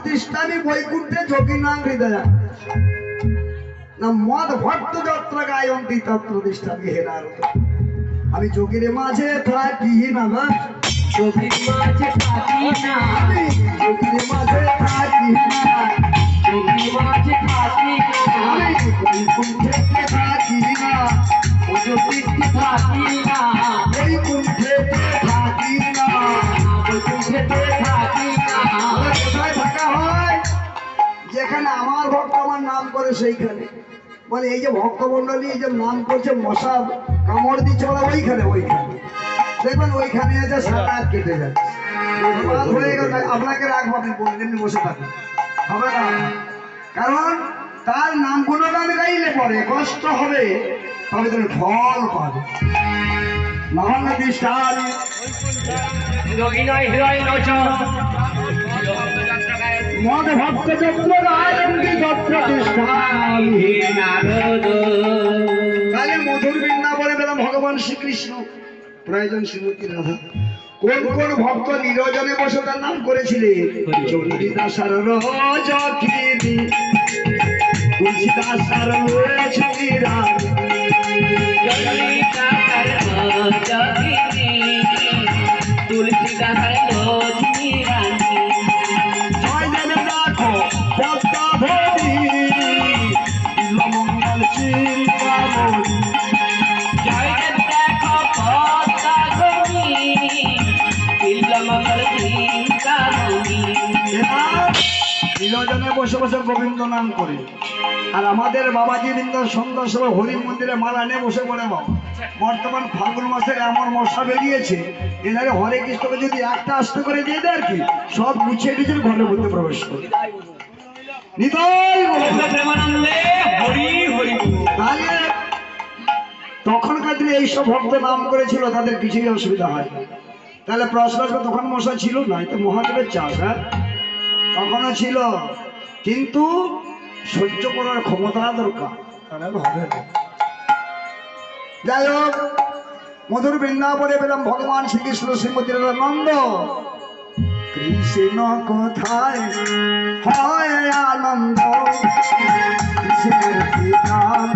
তিষ্ঠামি বৈকুণ্ঠে যোগী নাম হৃদয় না মদ ভক্ত যত্র গায়ন্তি তত্র তিষ্ঠামি হে নারদ। আমি যোগীর মাঝে থাকি না গো, যোগীর মাঝে থাকি না, আমি যোগীর মাঝে থাকি না, যোগীর মাঝে থাকি না, আমি বৈকুণ্ঠে থাকি না, যোগীতে থাকি না, বৈকুণ্ঠে থাকি না। বৈকুণ্ঠেতে থাকি না। কোথায় থাকা হয়? যেখানে আমার ভক্ত আমার নাম করে সেইখানে। বলে এই যে ভক্তমন্ডলী এই যে নাম করছে মশা কামড় দিচ্ছে বলে ওইখানে দেখবেন ওইখানে আছে সারাত কেটে যাচ্ছে। রাত হয়ে গেল, আপনাকে রাখবো, আপনি বললেন বসে থাকুন, হবে না। কারণ তার নাম গুণগান গাইলে পরে কষ্ট হবে, তবে তুমি ফল পাবে। মহান দৃষ্টান যোগী নয় হৃদয় লোচন, মদ ভক্ত যত্র গায়ন্তি তত্র তিষ্ঠামি হে নারদ। তাহলে মধুর বৃন্দাবনে পেলাম ভগবান শ্রীকৃষ্ণ, প্রয়োজন শ্রীমতী রাধা। কোন কোন ভক্ত নিরজনে বসে তার নাম করেছিলেন? চণ্ডীদাসার রজকিনী, তুলসীদাসার লক্ষ্মীরা, জগন্নাথের জগিনী, তুলসীদাসের লক্ষ্মী রানী, জয় দেবে দেখো পদ্মাবতী, বিল্বমঙ্গল চিন্তামণি। জয়দেব দেখো পদ্মাবতী, বিল্বমঙ্গল চিন্তামণি। নিরজনে বসে বসে গোবিন্দ নাম করে, আর আমাদের বাবাজি বৃন্দ সন্ধ্যার সময় হরি মন্দিরে মালা নিয়ে বসে পড়ে। বাবা বর্তমান ফাল্গুন মাসের এমন মশা বেরিয়েছে, এনারে হরে কৃষ্ণকে যদি একটা আস্তে করে দিয়ে দেয় আর কি, সব গুছিয়ে নিজের ঘরের মধ্যে প্রবেশ করে। নিতাই গৌর প্রেমানন্দে হরি হরি বল। তাহলে তখনকার দিনে এইসব ভক্ত নাম করেছিল, তাদের কিছুই অসুবিধা হয় না। তাহলে প্রশ্ন আসবে, তখন মশা ছিল না, তো মহাদেবের চাষ, হ্যাঁ তখনও ছিল, কিন্তু সহ্য করার ক্ষমতা দরকার, তাহলে হবে না। যাই হোক, মধুর বৃন্দাবনে পেলাম ভগবান শ্রীকৃষ্ণ শ্রীমতী নন্দ। কৃষ্ণ কোথায় হয় আনন্দ, কৃষ্ণের কি নাম